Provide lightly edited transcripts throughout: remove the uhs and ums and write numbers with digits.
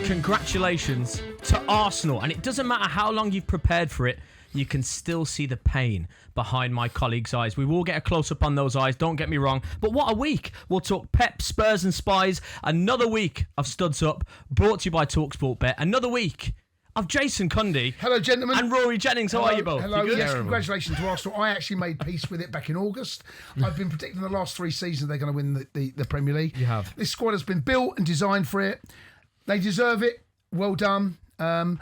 Congratulations to Arsenal. And it doesn't matter how long you've prepared for it, you can still see the pain behind my colleagues' eyes. We will get a close-up on those eyes, don't get me wrong. But what a week. We'll talk Pep, Spurs and Spies. Another week of Studs Up, brought to you by talkSPORT Bet. Another week of Jason Cundy. Hello, gentlemen. And Rory Jennings. How are you both? Hello, yes, congratulations to Arsenal. I actually made peace with it back in August. I've been predicting the last 3 seasons they're going to win the Premier League. You have. This squad has been built and designed for it. They deserve it. Well done. I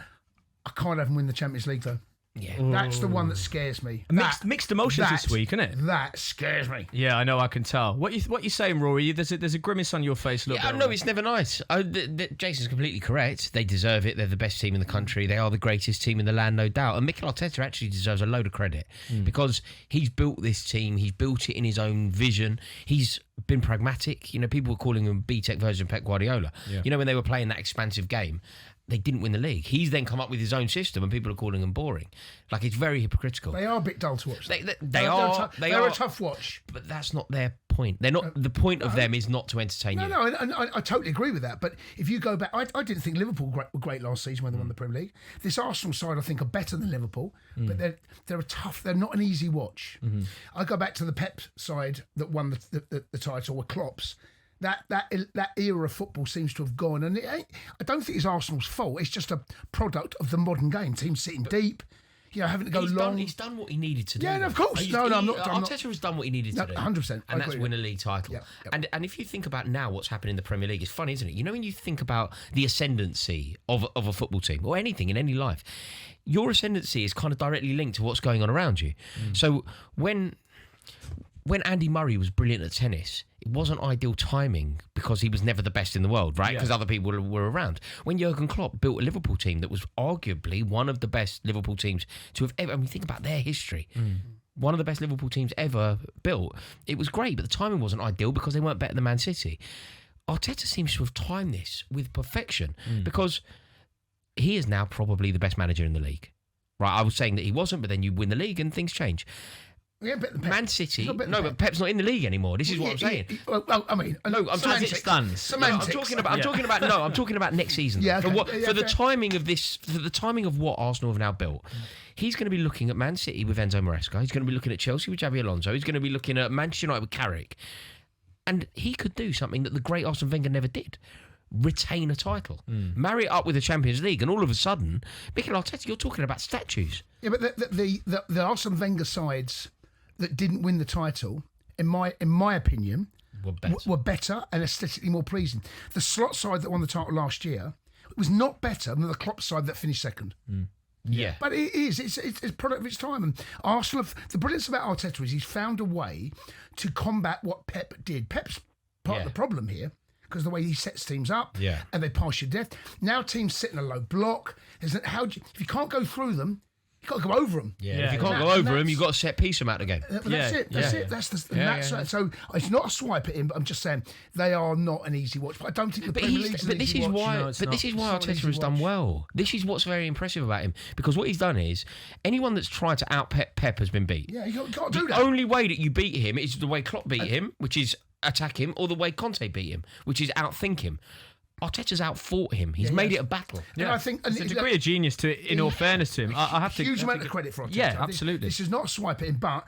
can't have them win the Champions League, though. Yeah, that's the one that scares me. Mixed emotions this week, isn't it? That scares me. Yeah, I know. I can tell. What you saying, Rory? There's a grimace on your face. Yeah, no, it's never nice. Jason's completely correct. They deserve it. They're the best team in the country. They are the greatest team in the land, no doubt. And Mikel Arteta actually deserves a load of credit because he's built this team. He's built it in his own vision. He's been pragmatic. You know, people were calling him B-Tech version Pep Guardiola. Yeah. You know, when they were playing that expansive game, they didn't win the league. He's then come up with his own system and people are calling him boring. Like, it's very hypocritical. They are a bit dull to watch. They are a tough watch. But that's not their point. They're not. The point of them is not to entertain you. No, and I totally agree with that. But if you go back, I didn't think Liverpool were great last season when they won the Premier League. This Arsenal side, I think, are better than Liverpool, but they're a tough. They're not an easy watch. I go back to the Pep side that won the title with Klopp's. That era of football seems to have gone, and I don't think it's Arsenal's fault. It's just a product of the modern game. Teams sitting deep, having to go long. He's done what he needed to do. Yeah, of course. I'm not. Arteta has done what he needed to do. 100%. And that's win a league title. Yep. And if you think about now what's happened in the Premier League, it's funny, isn't it? You know, when you think about the ascendancy of a football team or anything in any life, your ascendancy is kind of directly linked to what's going on around you. So when Andy Murray was brilliant at tennis, it wasn't ideal timing because he was never the best in the world, right? Because other people were around. When Jurgen Klopp built a Liverpool team that was arguably one of the best Liverpool teams to have ever... I mean, think about their history. One of the best Liverpool teams ever built. It was great, but the timing wasn't ideal because they weren't better than Man City. Arteta seems to have timed this with perfection because he is now probably the best manager in the league. Right, I was saying that he wasn't, but then you win the league and things change. Yeah, Man City. No, but Pep's not in the league anymore. This is what I'm saying. I'm talking about next season. Yeah, okay. For the timing of this, for the timing of what Arsenal have now built, he's going to be looking at Man City with Enzo Maresca. He's going to be looking at Chelsea with Xabi Alonso. He's going to be looking at Manchester United with Carrick, and he could do something that the great Arsene Wenger never did. Retain a title, marry it up with the Champions League, and all of a sudden, Mikel Arteta, you're talking about statues. Yeah, but the Arsene Wenger sides that didn't win the title, in my opinion, were better and aesthetically more pleasing. The Slot side that won the title last year was not better than the Klopp side that finished second. Yeah, but it is. It's a product of its time. And Arsenal, the brilliance about Arteta is he's found a way to combat what Pep did. Pep's part of the problem here, because the way he sets teams up, and they pass you death. Now teams sit in a low block. If you can't go through them, you've got to go over them. Yeah. If you can't go over them, you've got to set piece them out again. That's it. So it's not a swipe at him, but I'm just saying they are not an easy watch. But I don't think the Premier League's an easy watch. This is why Arteta has done well. This is what's very impressive about him, because what he's done is anyone that's tried to Pep has been beat. Yeah, you got to do that. The only way that you beat him is the way Klopp beat him, which is attack him, or the way Conte beat him, which is outthink him. Arteta's outfought him. He's made it a battle. Yeah, I think there's a degree of genius to it. In all fairness to him, I have to huge amount of credit for Arteta. Yeah, absolutely. This is not a swipe at him, but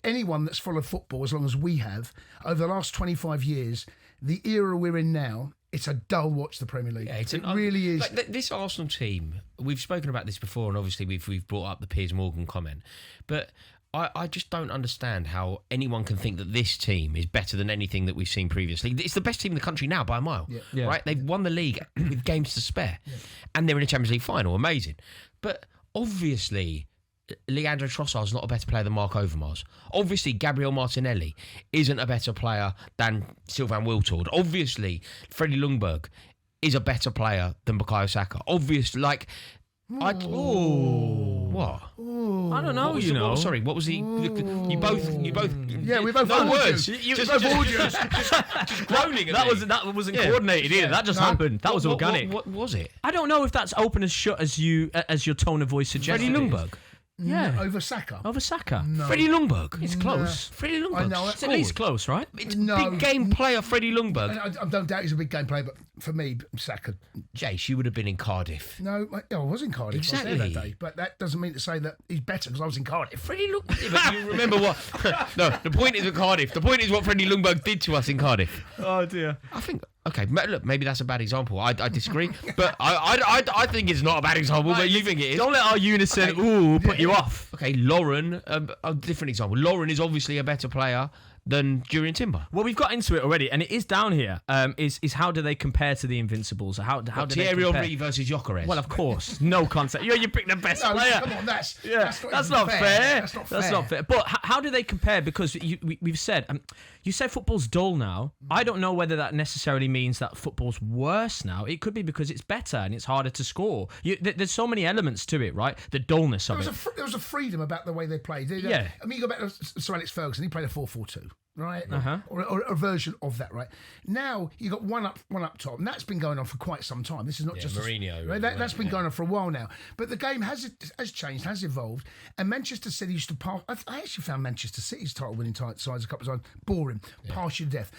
anyone that's followed football as long as we have over the last 25 years, the era we're in now, it's a dull watch, the Premier League. Yeah, it really is. Like this Arsenal team, we've spoken about this before, and obviously we've brought up the Piers Morgan comment, but I just don't understand how anyone can think that this team is better than anything that we've seen previously. It's the best team in the country now by a mile, right? They've won the league with games to spare, and they're in a Champions League final. Amazing. But obviously, Leandro Trossard's not a better player than Marc Overmars. Obviously, Gabriel Martinelli isn't a better player than Sylvain Wiltord. Obviously, Freddie Ljungberg is a better player than Bukayo Saka. Obviously, what? I don't know. Sorry, what was he? You both. Yeah, we both. No words. Just groaning. That wasn't coordinated either. That just happened. That was organic. What was it? I don't know if that's open as shut as your tone of voice suggests. Freddie Ljungberg. Yeah. Over Saka. Over Saka. No. Freddie Ljungberg. It's close. Freddie Ljungberg. I know. It's at least close, right? It's No. big game player, Freddie Ljungberg. I don't doubt he's a big game player, but for me, Saka. Jace, you would have been in Cardiff. No, I was in Cardiff. Exactly. I was there that day, but that doesn't mean to say that he's better because I was in Cardiff. Freddie Ljungberg. But you remember what? No, the point is at Cardiff. The point is what Freddie Ljungberg did to us in Cardiff. Oh, dear. I think. Okay, look, maybe that's a bad example. I disagree, but I think it's not a bad example. But you think it is. Don't let our unison put you off. Okay, Lauren, a different example. Lauren is obviously a better player than Jurien Timber. Well, we've got into it already, and it is down here. Is how do they compare to the Invincibles? How do they Thierry compare? Henry versus Gyökeres. Well, of course, no concept. You picked the best No, player. come on, that's Not fair. That's not fair. But how do they compare? Because we've said, you said football's dull now. I don't know whether that necessarily means that football's worse now. It could be because it's better and it's harder to score. There's so many elements to it, right? The dullness of it. There was a freedom about the way they played. Yeah. I mean, you go back to Sir Alex Ferguson. He played a 4-4-2. Right, Uh-huh. or a version of that, right? Now you got one up top, and that's been going on for quite some time. This is not just Mourinho, right? That's been going on for a while now. But the game has changed, has evolved. And Manchester City used to pass. I actually found Manchester City's title-winning sides a couple of times boring. Pass you to death.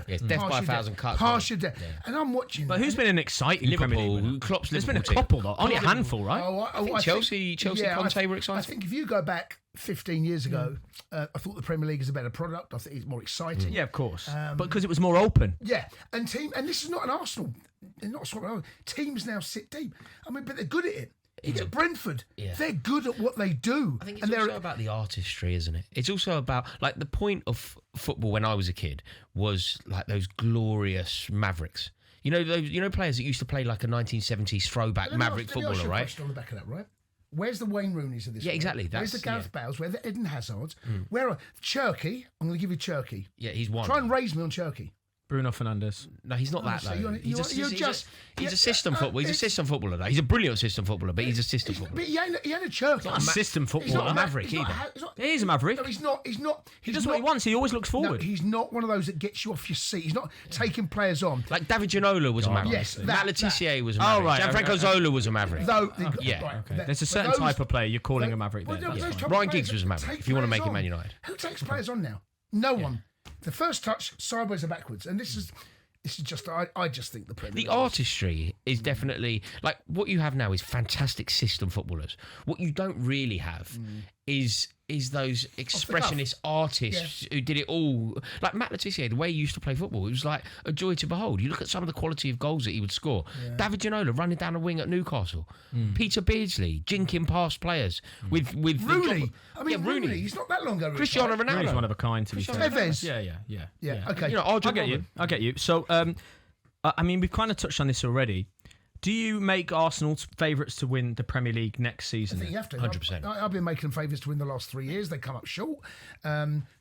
Yes, death by 1,000 cuts. Pass you to death. And I'm watching. But who's been an exciting Premier League winner? Liverpool, Klopp's There's Liverpool been a couple though, only a handful, right? I think Chelsea Conte were exciting. I think if you go back 15 years ago, I thought the Premier League is a better product. I think it's more exciting. Yeah, of course. But because it was more open. Yeah, and this is not an Arsenal. They're not sort of teams now sit deep. I mean, but they're good at it. You get Brentford. Yeah. They're good at what they do. I think it's also about the artistry, isn't it? It's also about, like, the point of football when I was a kid was like those glorious Mavericks. You know those players that used to play like a 1970s throwback Maverick footballer, right? On the back of that, right? Where's the Wayne Rooneys of this? Yeah, exactly. Where's the Gareth Bales? Where's the Eden Hazards? Where are Cherky? I'm going to give you Cherky. Yeah, he's one. Try and raise me on Cherky. Bruno Fernandes. No, he's not that so though. He's a system footballer. He's a system footballer though. He's a brilliant system footballer, but he's a system footballer. But he ain't a Cherky. Not a system He's footballer. not a Maverick either. He's a Maverick. No, he's not. He does what he wants. He always looks forward. No, he's not one of those that gets you off your seat. He's not taking players on. Like David Ginola was a Maverick. Yes, Matt Le Tissier was a Maverick. right, Gianfranco okay. Zola was a Maverick. Though, yeah. right, Okay. There's a certain type of player you're calling a Maverick there. Well, That's those fine. type of Ryan players Giggs was a that Maverick, take if you want to players make him on. Man United. Who takes players on now? No one. The first touch, sideways or backwards. And this is just, I just think the Premier League. The artistry is definitely, like, what you have now is fantastic system footballers. What you don't really have is those expressionist artists who did it all. Like Matt Le Tissier, the way he used to play football, it was like a joy to behold. You look at some of the quality of goals that he would score. David Ginola running down a wing at Newcastle. Peter Beardsley jinking past players with Rooney. Rooney. Rooney. He's not that long ago. Cristiano Ronaldo. He's one of a kind, to be fair. Tevez. Yeah. Okay. You know, Arjen I get you. So, I mean, we've kind of touched on this already. Do you make Arsenal favourites to win the Premier League next season? I think you have to. 100%. I've been making them favourites to win the last 3 years. They come up short.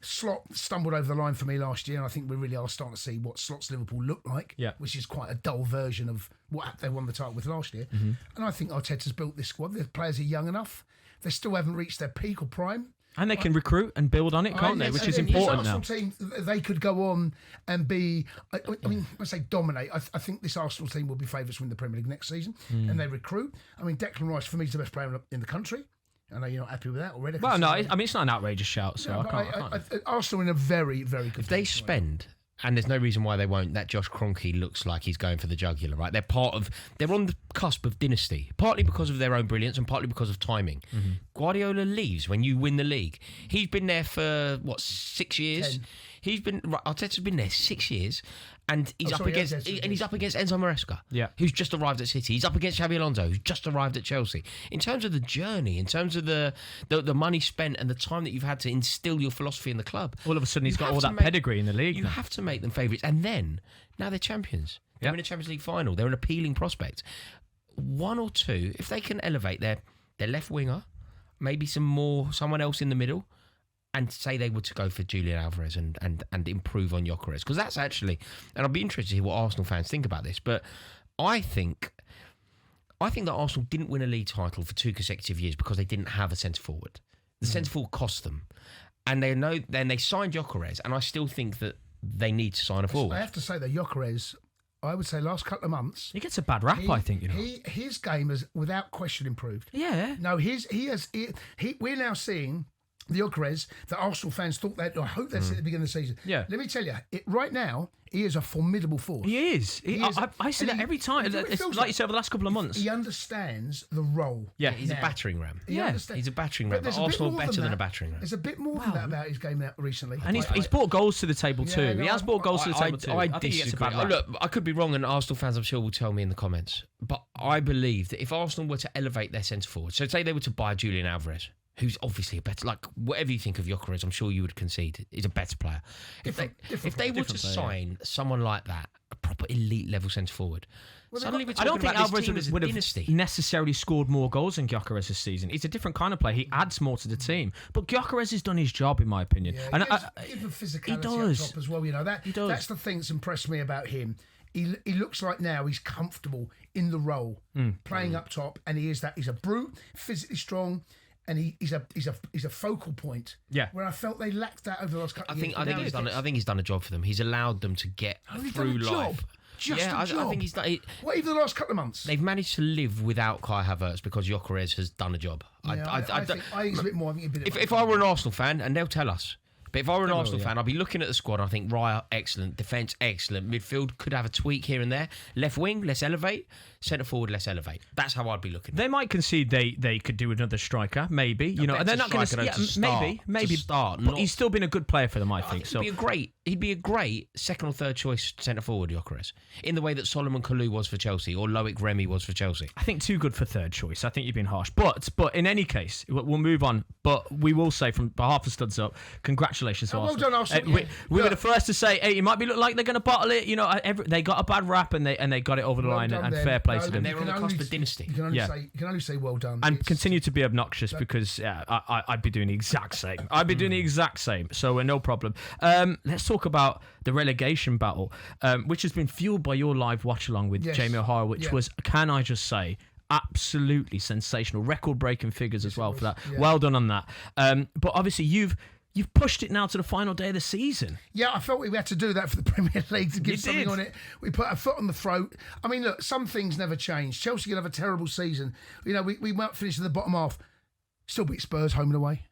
Slot stumbled over the line for me last year, and I think we really are starting to see what Slot's Liverpool look like, which is quite a dull version of what they won the title with last year. And I think Arteta's built this squad. The players are young enough. They still haven't reached their peak or prime. And they can recruit and build on it, can't they? Which is and important this now. Arsenal team, they could go on and be, I mean, when I say dominate, I think this Arsenal team will be favourites to win the Premier League next season. And they recruit. I mean, Declan Rice, for me, is the best player in the country. I know you're not happy with that already. Well, no, I mean, it's not an outrageous shout, so I can't. Arsenal in a very, very good If they position. spend, and there's no reason why they won't, that Josh Kroenke looks like he's going for the jugular, right? They're on the cusp of dynasty, partly because of their own brilliance and partly because of timing. Guardiola leaves when you win the league. He's been there for, 6 years? 10. Arteta's been there 6 years, and he's up against Enzo Maresca, who's just arrived at City. He's up against Xabi Alonso, who's just arrived at Chelsea. In terms of the journey, in terms of the money spent and the time that you've had to instill your philosophy in the club, All of a sudden, he's got all that pedigree in the league. You now. have to make them favourites, and then now they're champions. They're in a Champions League final. They're an appealing prospect. One or two, if they can elevate their left winger, maybe someone else in the middle, and say they were to go for Julian Alvarez and improve on Gyökeres, because that's actually, and I'll be interested to hear what Arsenal fans think about this, but I think that Arsenal didn't win a league title for 2 consecutive years because they didn't have a centre forward. The centre forward cost them, and they signed Gyökeres, and I still think that they need to sign a forward. I have to say that Gyökeres, I would say last couple of months. He gets a bad rap, I think. His game has without question improved. Yeah. No, we're now seeing the Gyökeres that Arsenal fans thought I hope they'd see at the beginning of the season. Yeah. Let me tell you, right now, he is a formidable force. He is. I see that every time. It's like you said over the last couple of months. He understands the role. Yeah. He's a battering ram. He's a battering ram. But Arsenal are better than a battering ram. There's a bit more than that about his game now recently. And he's brought goals to the table too. no, he has brought goals to the table too. I think he gets a bad disagree. rap. Look, I could be wrong, and Arsenal fans, I'm sure, will tell me in the comments. But I believe that if Arsenal were to elevate their centre forward, so say they were to buy Julian Alvarez, who's obviously a better, like whatever you think of Gyökeres, I'm sure you would concede he's a better player. If they were to sign someone like that, a proper elite level centre forward, suddenly we're I don't talking think about this team Alvarez as a would dynasty. have necessarily scored more goals than Gyökeres this season. He's a different kind of player. He adds more to the team. But Gyökeres has done his job, in my opinion. Yeah, And give him physicality he does. up top as well. You know He does. That's the thing that's impressed me about him. He looks like now he's comfortable in the role, playing up top, and he is that. He's a brute, physically strong. And he's a focal point. Yeah. Where I felt they lacked that over the last couple of years. I think he's done a job for them. He's allowed them to get Only through done a life. job. Just yeah, a job. I think he's done. What, even the last couple of months? They've managed to live without Kai Havertz because Gyökeres has done a job. I think it's a bit more. If I were an Arsenal fan, and they'll tell us. But if I were an Arsenal fan, I'd be looking at the squad. I think Ryan, excellent. Defence, excellent. Midfield could have a tweak here and there. Left wing, let's elevate. Centre forward, let's elevate. That's how I'd be looking. They might concede they could do another striker, maybe. And they're not going to maybe start. But he's still been a good player for them, I think. So he'd be a great second or third choice centre forward, Gyökeres, in the way that Solomon Kalou was for Chelsea or Loic Remy was for Chelsea. I think too good for third choice. I think you've been harsh. But in any case, we'll move on. But we will say from behalf of Studs Up, congratulations to well Arsenal. done, Arsenal. We were the first to say, hey, it might be look like they're going to bottle it. They got a bad rap and they got it over the line, and fair play to them. They're on the cusp of dynasty. You can only say well done. And continue to be obnoxious because I'd be doing the exact same. I'd be doing the exact same. So no problem. Let's talk about the relegation battle, which has been fueled by your live watch along with Jamie O'Hara, which was, can I just say, absolutely sensational, record-breaking figures as well for that. Yeah. Well done on that. But obviously you've pushed it now to the final day of the season. Yeah, I felt we had to do that for the Premier League to give something on it. We put a foot on the throat. I mean, look, some things never change. Chelsea can have a terrible season. We might finish in the bottom half, still beat Spurs home and away.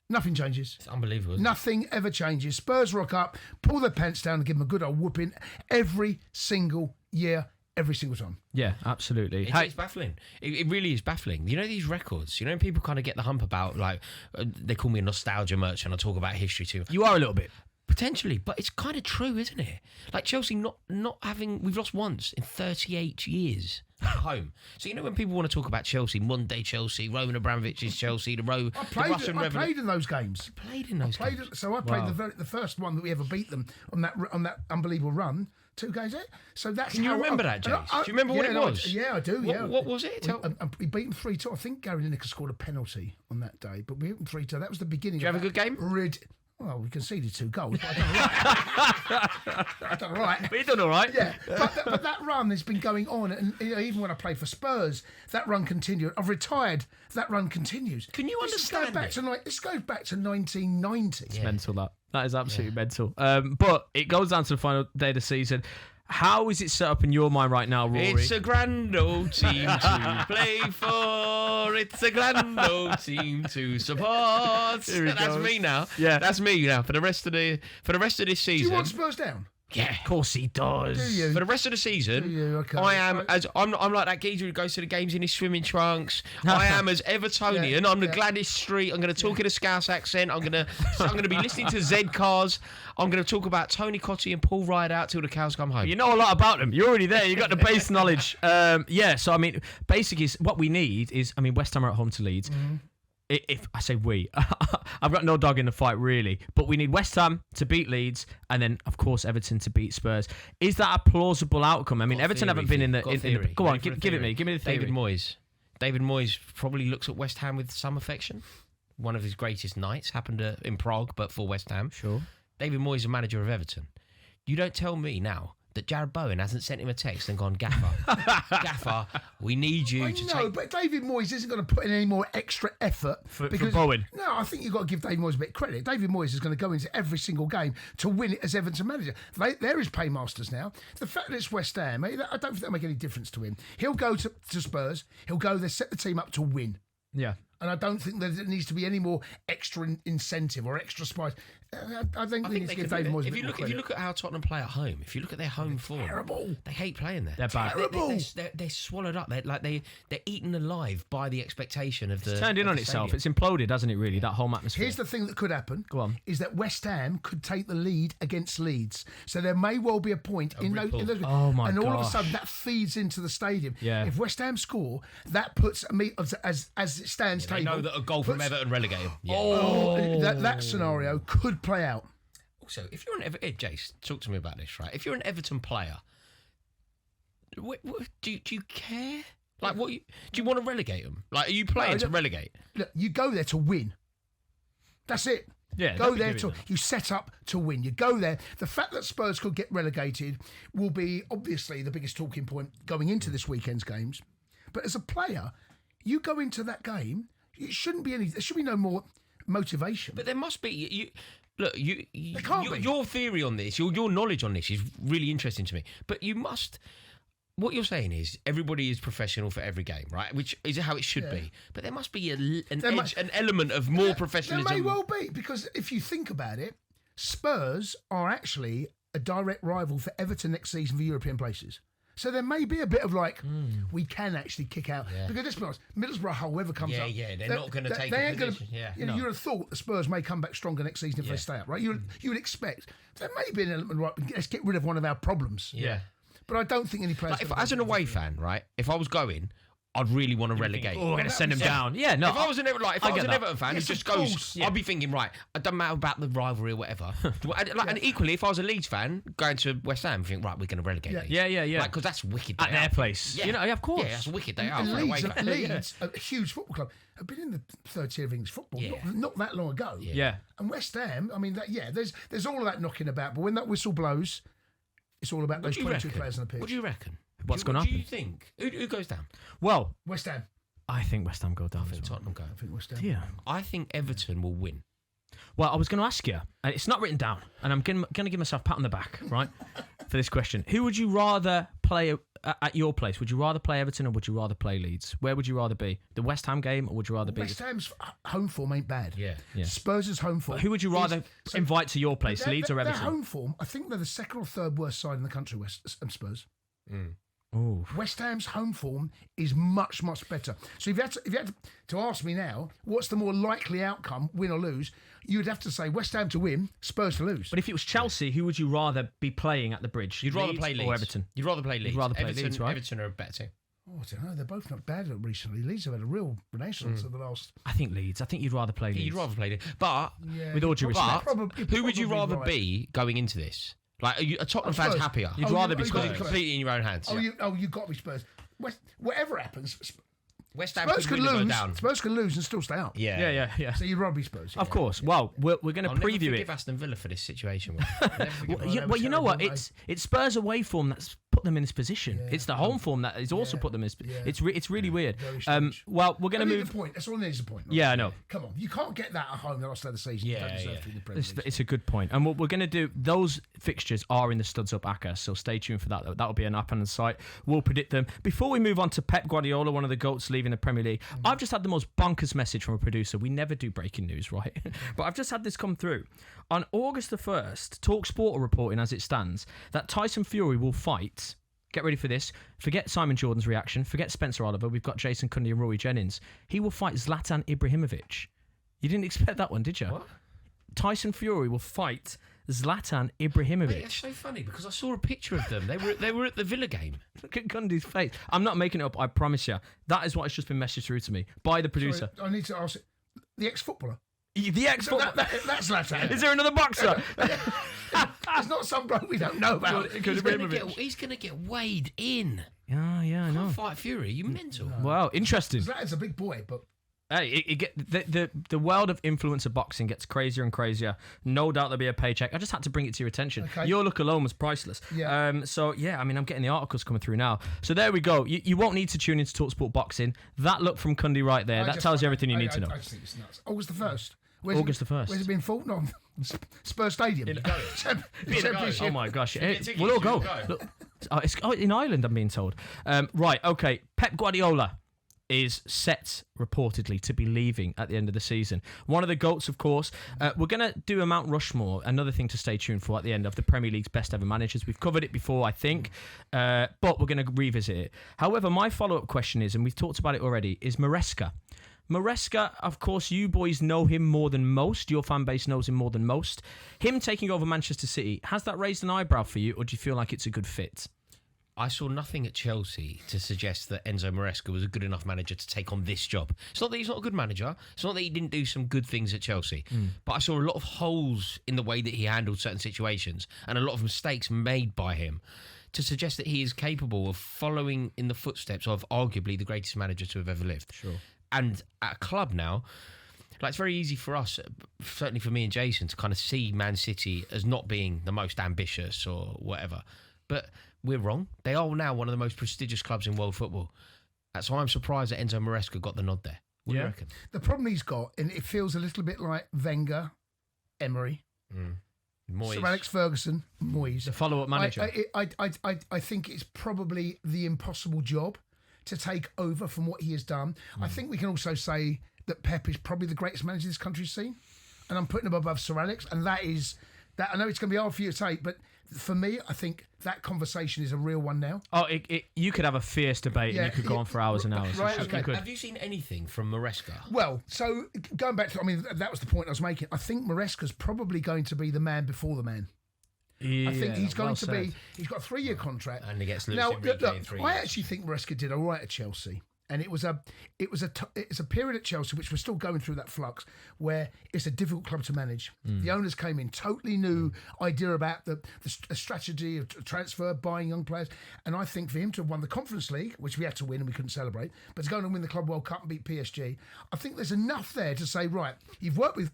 Nothing changes. It's unbelievable. Nothing ever changes. Spurs rock up, pull their pants down and give them a good old whooping every single year. Every single time. Yeah, absolutely. It's baffling. It really is baffling. These records, people kind of get the hump about, like, they call me a nostalgia merchant. I talk about history too. You are a little bit. Potentially, but it's kind of true, isn't it? Like Chelsea not having, we've lost once in 38 years at home. So, when people want to talk about Chelsea, Monday Chelsea, Roman Abramovich's Chelsea, I played in those games. You played in those games? So I played the first one that we ever beat them on that unbelievable run. 2 games it. So that's. Can you remember that, James? Do you remember what it was? Yeah, I do. What was it? We beat them 3-2. I think Gary Lineker scored a penalty on that day, but we beat them 3-2. That was the beginning. Did you have a good game? Well, we conceded 2 goals, but I done all right. But you done all right. Yeah, but that run has been going on, and even when I played for Spurs, that run continued. I've retired. That run continues. Can you understand This goes back to 1990. It's mental, that. That is absolutely mental. But it goes down to the final day of the season. How is it set up in your mind right now, Rory? It's a grand old team to play for. It's a grand old team to support. That's me now. Yeah, that's me now for the rest of this season. Do you want Spurs down? Yeah, of course he does. Do you? For the rest of the season, Okay. I'm like that geezer who goes to the games in his swimming trunks. I am as Evertonian. I'm the Gladys Street. I'm going to talk in a Scouse accent. I'm going to be listening to Z Cars. I'm going to talk about Tony Cottee and Paul Rideout till the cows come home. You know a lot about them. You're already there. You got the base knowledge. So I mean, basically, what we need is, West Ham are at home to Leeds. Mm-hmm. If I say we, I've got no dog in the fight really, but we need West Ham to beat Leeds and then of course Everton to beat Spurs. Is that a plausible outcome? Everton haven't been in the. Go on, give it me. Give me the theory. David Moyes probably looks at West Ham with some affection. One of his greatest nights happened in Prague, but for West Ham. Sure. David Moyes is the manager of Everton. You don't tell me now that Jared Bowen hasn't sent him a text and gone, Gaffer, we need you to take... but David Moyes isn't going to put in any more extra effort. For Bowen? No, I think you've got to give David Moyes a bit of credit. David Moyes is going to go into every single game to win it as Everton manager. They're his paymasters now. The fact that it's West Ham, I don't think that'll make any difference to him. He'll go to Spurs, he'll go there, set the team up to win. Yeah. And I don't think that there needs to be any more extra incentive or extra spice. I think they need to give David Moyes a bit more credit. If you look at how Tottenham play at home, if you look at their home form, terrible. They hate playing there. They're bad. Terrible. They're swallowed up. They're eaten alive by the expectation of the. It's turned in on itself. It's imploded, hasn't it? Really, that whole atmosphere. Here's the thing that could happen. Go on. Is that West Ham could take the lead against Leeds, so there may well be a point in those. Oh my And all of a gosh. sudden that feeds into the stadium. Yeah. If West Ham score, that puts me as it stands. They table. know that a goal from Everton relegate them. Yeah. That scenario could play out. Also, if you're an Everton, Jace, talk to me about this, right? If you're an Everton player, do you care? Like, do you want to relegate them? Like, are you playing to relegate? Look, you go there to win. That's it. Yeah, go don't be there doing to that. you set up to win. You go there. The fact that Spurs could get relegated will be obviously the biggest talking point going into this weekend's games. But as a player, you go into that game. It shouldn't be there should be no more motivation. But there must be. can't be. Your theory on this, your knowledge on this is really interesting to me. But you must. What you're saying is everybody is professional for every game, right? Which is how it should be. But there must be an element of more professionalism. There may well be, because if you think about it, Spurs are actually a direct rival for Everton next season for European places. So there may be a bit of we can actually kick out. Yeah. Because let's be honest, Middlesbrough, whoever comes up... Yeah, they're not going to take they a ain't gonna, position. Yeah. You would have thought the Spurs may come back stronger next season if they stay up, right? You would expect. There may be an element, right, let's get rid of one of our problems. Yeah. But I don't think any players... Like as an away fan, right, if I was going, I'd really want to relegate. Oh, we're going to send him down. Yeah, no. If I was an Everton fan who Yes, just of goes, course. I'd be thinking, right, it doesn't matter about the rivalry or whatever. And equally, if I was a Leeds fan going to West Ham, I think, right, we're going to relegate Leeds. Yeah. Like, because that's wicked. At their place. Yeah. You know, of course. Yeah, that's wicked. They are. And for an away Leeds, fan. Leeds, a huge football club, have been in the third tier of English football not that long ago. Yeah. And West Ham, I mean, there's all of that knocking about, but when that whistle blows, it's all about those 22 players on the pitch. What do you reckon? What's going to What do happen? you think? Who goes down? Well, West Ham. I think West Ham go down. I think Tottenham go. I think West Ham. Yeah. I think Everton will win. Well, I was going to ask you, and it's not written down, and I'm going to give myself a pat on the back, right, for this question. Who would you rather play at your place? Would you rather play Everton or would you rather play Leeds? Where would you rather be? The West Ham game, or would you rather be... West Ham's home form ain't bad. Yeah. Spurs' home form. Who would you rather invite to your place, Leeds or Everton? Their home form, I think they're the second or third worst side in the country, West Ham Spurs. Ooh. West Ham's home form is much, much better. So if you had to ask me now, what's the more likely outcome, win or lose, you'd have to say West Ham to win, Spurs to lose. But if it was Chelsea, who would you rather be playing at the Bridge? You'd rather play Leeds or Everton? You'd rather play Leeds. Leeds, right? Everton are a better team. Oh, I don't know. They're both not bad recently. Leeds have had a real renaissance in the last... I think Leeds. I think you'd rather play Leeds. You'd rather play Leeds. But with all due respect, who would you rather be going into this? Like, are Tottenham fans happier? You'd rather be Spurs. Completely in your own hands. You've got to be Spurs. Whatever happens, West Ham Spurs could can win and lose. go down. Spurs can lose and still stay up. Yeah. So you'd rather be Spurs. Of course. Well, we're going to I'll preview never it. forgive Aston Villa for this situation. Well, you know what? It's Spurs away form that's put them in this position. It's the home form that has also put them in this. It's really weird. Very strange. Well, we're going to move. The point. That's all needs a point. Yeah, I know. Come on, you can't get that at home the last day of the season. You don't deserve to in the Premier League. It's a good point. And what we're going to do, those fixtures are in the Studs Up ACCA, so stay tuned for that. That'll be an up and site. We'll predict them. Before we move on to Pep Guardiola, one of the GOATs leaving the Premier League, I've just had the most bonkers message from a producer. We never do breaking news, right? But I've just had this come through. On August the 1st, talkSPORT are reporting as it stands that Tyson Fury will fight... Get ready for this. Forget Simon Jordan's reaction. Forget Spencer Oliver. We've got Jason Cundy and Roy Jennings. He will fight Zlatan Ibrahimovic. You didn't expect that one, did you? What? Tyson Fury will fight Zlatan Ibrahimovic. Mate, that's so funny because I saw a picture of them. They were at the Villa game. Look at Cundy's face. I'm not making it up, I promise you. That is what has just been messaged through to me by the producer. Sorry, I need to ask the ex-footballer. The ex-footballer. That's Zlatan. Is there another boxer? It's not some bloke we don't know about. He's going to get weighed in. Yeah, I know. Can't fight Fury. You mental. Wow, interesting. Zlatan's a big boy, but Hey, the world of influencer boxing gets crazier and crazier. No doubt there'll be a paycheck. I just had to bring it to your attention. Okay. Your look alone was priceless. Yeah. I'm getting the articles coming through now. So there we go. You won't need to tune into talkSPORT Boxing. That look from Cundy right there, that tells you everything you need to know. I just think it's nuts. August the 1st. August the 1st. Where's it been fought? No, Spurs Stadium. Oh my gosh. We'll all go. Look, it's in Ireland, I'm being told. Right, okay. Pep Guardiola is set, reportedly, to be leaving at the end of the season. One of the GOATs, of course. We're going to do a Mount Rushmore, another thing to stay tuned for at the end of the Premier League's best ever managers. We've covered it before, I think, but we're going to revisit it. However, my follow-up question is, and we've talked about it already, is Maresca. Maresca, of course, you boys know him more than most. Your fan base knows him more than most. Him taking over Manchester City, has that raised an eyebrow for you, or do you feel like it's a good fit? I saw nothing at Chelsea to suggest that Enzo Maresca was a good enough manager to take on this job. It's not that he's not a good manager. It's not that he didn't do some good things at Chelsea. But I saw a lot of holes in the way that he handled certain situations and a lot of mistakes made by him to suggest that he is capable of following in the footsteps of arguably the greatest manager to have ever lived. Sure. And at a club now, like, it's very easy for us, certainly for me and Jason, to kind of see Man City as not being the most ambitious or whatever. But we're wrong. They are now one of the most prestigious clubs in world football. That's why I'm surprised that Enzo Maresca got the nod there. What do you reckon? The problem he's got, and it feels a little bit like Wenger, Emery, Moyes. Sir Alex Ferguson, Moyes. The follow-up manager. I think it's probably the impossible job to take over from what he has done. I think we can also say that Pep is probably the greatest manager this country's seen, and I'm putting him above Sir Alex, and that is that. I know it's going to be hard for you to take, but for me, I think that conversation is a real one now. Oh, you could have a fierce debate and you could go on for hours and hours. Right, okay. Have you seen anything from Maresca? Well, so going back to, that was the point I was making. I think Maresca's probably going to be the man before the man. Yeah, I think he's going well to said. be. He's got a 3-year contract, And he gets loose now. in Relegation in 3 years. I actually think Maresca did all right at Chelsea, and it's a period at Chelsea which we're still going through that flux where it's a difficult club to manage. The owners came in, totally new idea about the strategy of transfer, buying young players, and I think for him to have won the Conference League, which we had to win and we couldn't celebrate, but to go and win the Club World Cup and beat PSG, I think there's enough there to say, right, you've worked with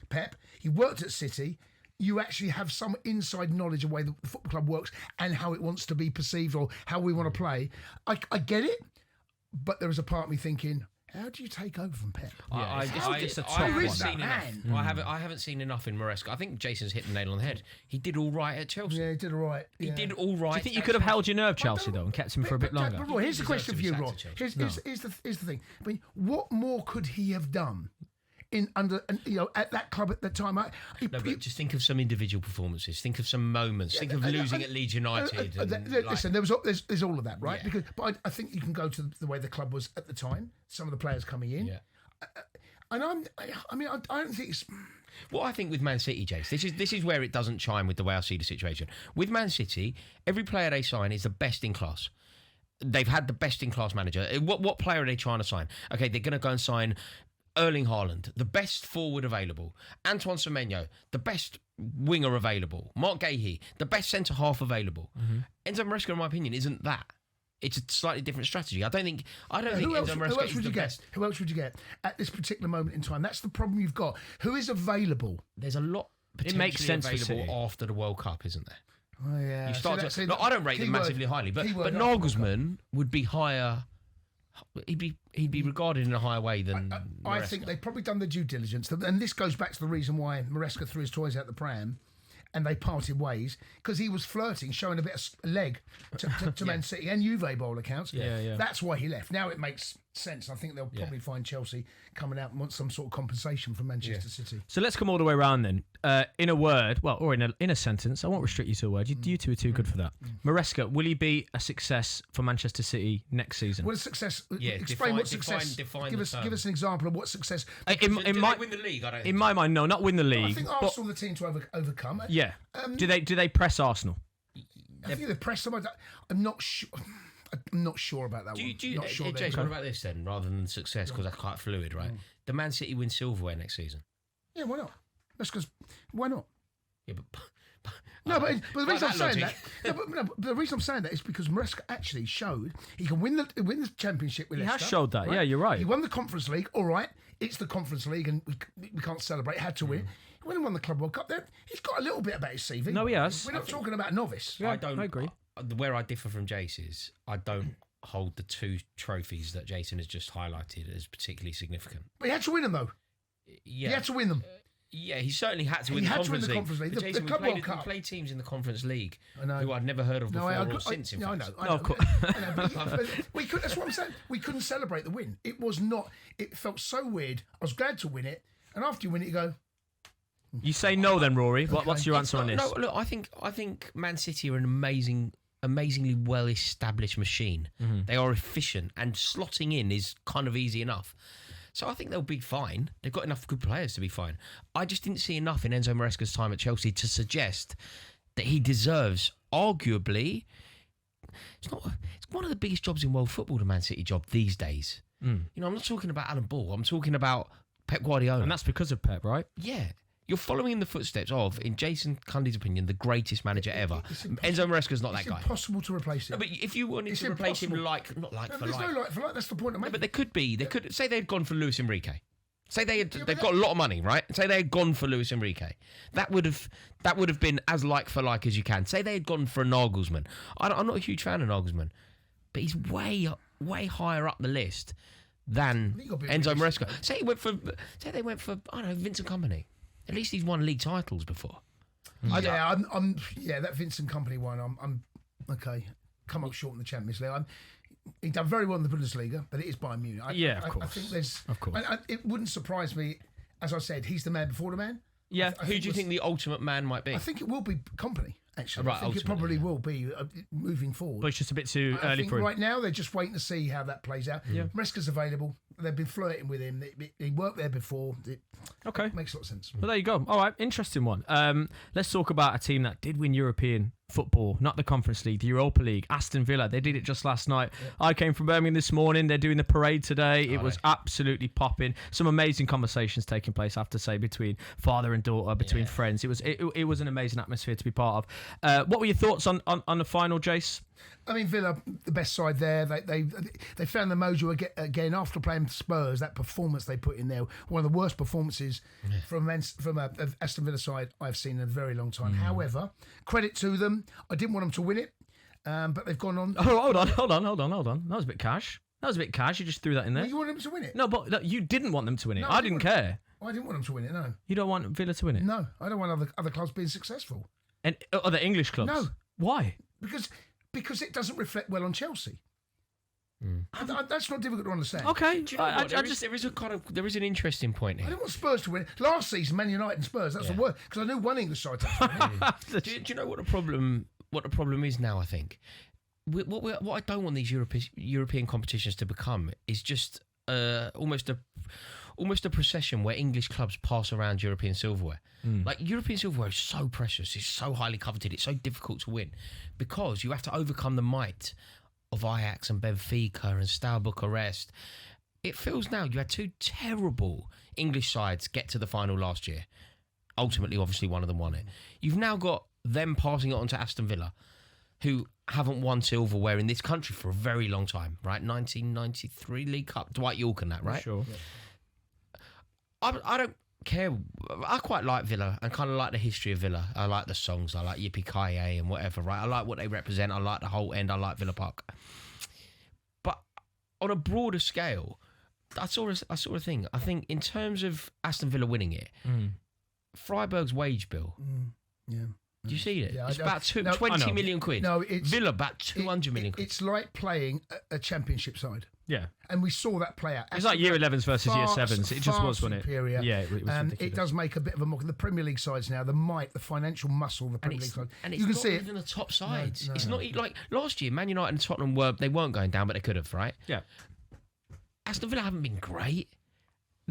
Pep, you worked at City. You actually have some inside knowledge of the way the football club works and how it wants to be perceived or how we want to play. I get it, but there is a part of me thinking, how do you take over from Pep? I haven't seen enough in Maresca. I think Jason's hit the nail on the head. He did all right at Chelsea. Yeah, he did all right. He did all right. Do you think you could have held your nerve, Chelsea, though, and kept him for a bit longer? But Roy, here's the question for you, Roy. Chelsea. Here's the thing. I mean, what more could he have done at that club at the time? But just think of some individual performances. Think of some moments. Think of losing at Leeds United. Listen, there's all of that, right? Yeah. But I think you can go to the way the club was at the time. Some of the players coming in. Yeah. And I don't think it's. What I think with Man City, Jace, this is where it doesn't chime with the way I see the situation. With Man City, every player they sign is the best in class. They've had the best in class manager. What player are they trying to sign? Okay, they're going to go and sign Erling Haaland, the best forward available. Antoine Semenyo, the best winger available. Mark Gahey, the best centre-half available. Enzo Maresca, in my opinion, isn't that. It's a slightly different strategy. I don't think Enzo Maresca is the best. Who else would you get at this particular moment in time? That's the problem you've got. Who is available? There's a lot potentially makes sense for available City. after the World Cup, isn't there? Oh, yeah. You start I don't rate them massively highly, but Nagelsmann would be higher. He'd be regarded in a higher way than I think they've probably done the due diligence, and this goes back to the reason why Maresca threw his toys out the pram and they parted ways, because he was flirting, showing a bit of leg to Man City and Juve by all accounts. Yeah. That's why he left. Now it makes sense. I think they'll probably find Chelsea coming out and want some sort of compensation from Manchester City. So let's come all the way around then. In a word, or in a sentence, I won't restrict you to a word. You two are too good for that. Maresca, will he be a success for Manchester City next season? What is success? Yeah, explain what success. Give us an example of what success. Did they win the league? I don't think in my mind, no, not win the league. I think Arsenal are the team to overcome. Yeah. Do they press Arsenal? I think they press them. I'm not sure. I'm not sure about that one. Jason, what about this then, rather than success, because that's quite fluid, right? The Man City win silverware next season. Yeah, why not? That's because why not? Yeah, but No, but the reason I'm saying logic. that, but the reason I'm saying that is because Maresca actually showed he can win the championship with He Leicester. has showed that. Yeah, you're right. He won the Conference League. All right, it's the Conference League, and we can't celebrate. Had to win. When he won the Club World Cup, there he's got a little bit about his CV. No, he has. We're not talking about novice. Yeah, I agree. Where I differ from Jace is I don't hold the 2 trophies that Jason has just highlighted as particularly significant. But he had to win them though. Yeah, He had to win them. Yeah, he certainly had to win He the had to win Conference the League. Conference League. But The Jason, Club World we Cup. played teams in the Conference League I know. who I'd never heard of before or since. In I fact. know. No, of course. I know, but we could. That's what I'm saying. We couldn't celebrate the win. It was not. It felt so weird. I was glad to win it, and after you win it, you go. You say no then, Rory. What's your answer on this? No, look, I think Man City are an amazingly well-established machine. Mm-hmm. They are efficient, and slotting in is kind of easy enough. So I think they'll be fine. They've got enough good players to be fine. I just didn't see enough in Enzo Maresca's time at Chelsea to suggest that he deserves, arguably, it's one of the biggest jobs in world football, the Man City job these days. You know, I'm not talking about Alan Ball. I'm talking about Pep Guardiola. And that's because of Pep, right? Yeah. You're following in the footsteps of, in Jason Cundy's opinion, the greatest manager ever. Enzo Maresca's not that guy. It's impossible to replace him. No, but if you wanted to replace him not like No, for there's like. no like for like. That's the point I'm making. But they could be. They could say they'd gone for Luis Enrique. Say they've got a lot of money, right? Say they had gone for Luis Enrique. That would have been as like for like as you can. Say they had gone for a Nagelsmann. I'm not a huge fan of Nagelsmann, but he's way higher up the list than Enzo Maresca. Say they went for I don't know, Vincent Kompany. At least he's won league titles before. That Vincent Kompany one. I'm okay. Come up short in the Champions League. He done very well in the Bundesliga, but it is Bayern Munich. Of course. I think there's. Of course. It wouldn't surprise me. As I said, he's the man before the man. Yeah. Who do you think the ultimate man might be? I think it will be Kompany. Actually, Right, I think it ultimately, probably yeah. will be moving forward. But it's just a bit too I early think for him. right now they're just waiting to see how that plays out. Yeah. Maresca's available. They've been flirting with him. He worked there before. It Okay. makes a lot of sense. Well, there you go. All right, interesting one. Let's talk about a team that did win European football, not the Conference League, the Europa League. Aston Villa, they did it just last night. Yeah. I came from Birmingham this morning. They're doing the parade today. It was absolutely popping. Some amazing conversations taking place, I have to say, between father and daughter, between friends. It was an amazing atmosphere to be part of. What were your thoughts on the final, Jace? I mean, Villa, the best side there. They found the mojo again after playing Spurs. That performance they put in there, one of the worst performances from a Aston Villa side I've seen in a very long time. However, credit to them. I didn't want them to win it, but they've gone on. Oh, hold on. That was a bit cash. You just threw that in there. Well, you want them to win it? No, but you didn't want them to win it. No, I didn't care. I didn't want them to win it. No. You don't want Villa to win it? No, I don't want other clubs being successful. And other English clubs? No. Why? Because it doesn't reflect well on Chelsea. That's not difficult to understand. Okay. Do you know what? There is an interesting point I here. didn't want Spurs to win. Last season, Man United and Spurs, that's the worst. Because I knew one English side touched it. Do you know what the problem is now? I think what I don't want these European competitions to become is just almost a procession where English clubs pass around European silverware. Like European silverware is so precious, it's so highly coveted, it's so difficult to win because you have to overcome the might of Ajax and Benfica and Steaua Bucharest. It feels now you had 2 terrible English sides get to the final last year. Ultimately, obviously, one of them won it. You've now got them passing it on to Aston Villa, who haven't won silverware in this country for a very long time, right? 1993 League Cup, Dwight York and that, right? Sure. I don't care. I quite like Villa and kind of like the history of Villa. I like the songs. I like Yippee-Ki-Yay and whatever, right? I like what they represent. I like the whole end. I like Villa Park. But on a broader scale, I saw a thing. I think in terms of Aston Villa winning it, Freiburg's wage bill. Yeah. Do you see it? Yeah, it's about 20 million quid. No, it's Villa about 200 million quid. It's like playing a championship side. Yeah. And we saw that play out. It's like year 11s versus year 7s. It just was, wasn't it? Superior. Yeah, it was ridiculous. It does make a bit of a mock. The Premier League sides now, the might, the financial muscle of the Premier League sides. And it's you can not see even the top sides. No, it's not like last year, Man United and Tottenham weren't going down, but they could have, right? Yeah. Aston Villa haven't been great.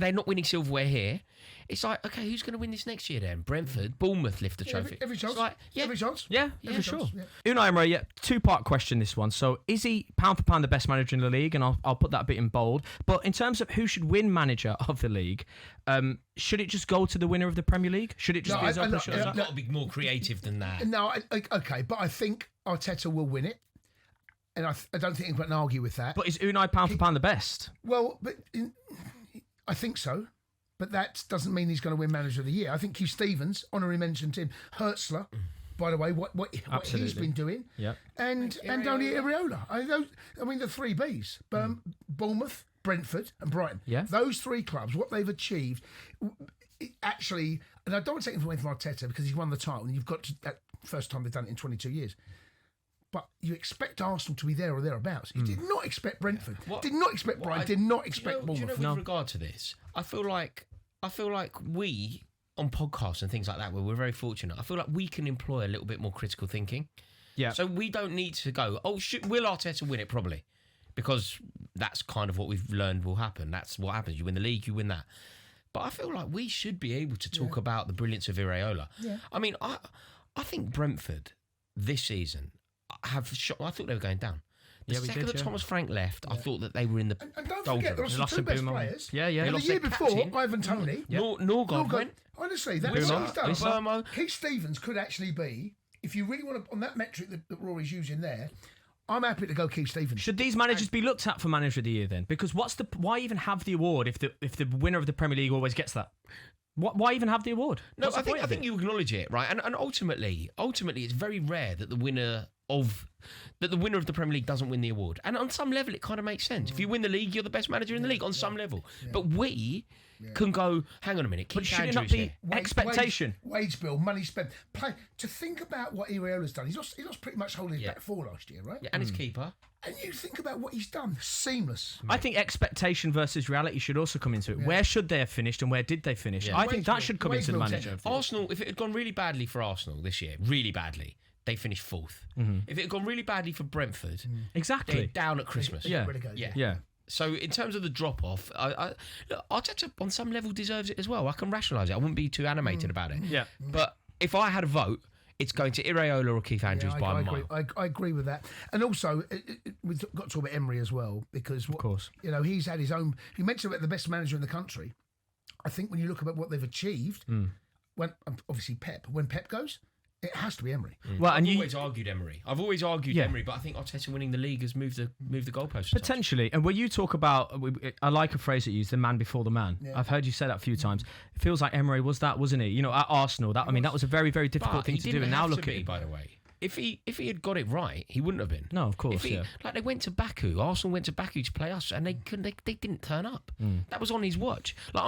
they're not winning silverware here. It's like, okay, who's going to win this next year then? Brentford, Bournemouth lift the trophy. Every chance. It's like, Every chance. Yeah, Yeah, for sure. yeah. Unai Emery, two-part question, this one. So is he pound for pound the best manager in the league? And I'll put that bit in bold. But in terms of who should win manager of the league, should it just go to the winner of the Premier League? Should it just be as open as It's got to be more creative than that. No, okay, but I think Arteta will win it. And I don't think anyone can argue with that. But is Unai pound for pound the best? Well, I think so. But that doesn't mean he's going to win Manager of the Year. I think Keith Stevens, honorary mention to him, Hertzler, by the way, what he's been doing, and Tony Iraola. I mean, the three Bs: Bournemouth, Brentford, and Brighton. Yeah. Those three clubs, what they've achieved, actually, and I don't want to take anything away from Arteta because he's won the title, and you've got to, that first time they've done it in 22 years. But you expect Arsenal to be there or thereabouts. You did not expect Brentford. Did not expect Brighton. Did not expect Bournemouth. Do you know, with regard to this, I feel like we on podcasts and things like that, where we're very fortunate, I feel like we can employ a little bit more critical thinking. Yeah. So we don't need to go, will Arteta win it? Probably, because that's kind of what we've learned will happen. That's what happens. You win the league, you win that. But I feel like we should be able to talk about the brilliance of Iraola. Yeah. I mean, I think Brentford this season have shot. I thought they were going down. The second that Thomas Frank left, I thought that they were in the and don't forget, there are two best players. Yeah. And the year before, Ivan Toney. Norgard went. Honestly, that's what he's done. Keith Stevens could actually be, if you really want to, on that metric that Rory's using there, I'm happy to go Keith Stevens. Should these managers be looked at for Manager of the Year then? Because why even have the award if the winner of the Premier League always gets that? Why even have the award? No, I think you acknowledge it, right? And ultimately, it's very rare that the winner of the Premier League doesn't win the award. And on some level, it kind of makes sense. If you win the league, you're the best manager in the league on some level. Yeah. But we can go, hang on a minute, but should it not be expectation? Wage bill, money spent. To think about what Iraola's done, he lost pretty much holding his back four last year, right? Yeah, and his keeper. And you think about what he's done, seamless. I think expectation versus reality should also come into it. Yeah. Where should they have finished and where did they finish? Yeah. I think that should come into the manager. Arsenal, if it had gone really badly for Arsenal this year, really badly, they finished fourth. Mm-hmm. If it had gone really badly for Brentford, exactly, they're down at Christmas. Yeah. So in terms of the drop-off, Arteta on some level deserves it as well. I can rationalise it. I wouldn't be too animated about it. Yeah. But if I had a vote, it's going to Iraola or Keith Andrews by a mile. I agree with that. And also, we've got to talk about Emery as well, because of course, he's had his own. You mentioned about the best manager in the country. I think when you look at what they've achieved, when obviously when Pep goes, it has to be Emery. Well, I've always argued Emery. Emery, but I think Arteta winning the league has moved the goalposts. Potentially. And when you talk about, I like a phrase that you use, the man before the man. Yeah. I've heard you say that a few times. It feels like Emery was that, wasn't he? At Arsenal, that was a very, very difficult thing to do. And now look at it. By the way. If he had got it right, he wouldn't have been. No, of course. Like they went to Baku, Arsenal went to Baku to play us, and they didn't turn up. That was on his watch. Like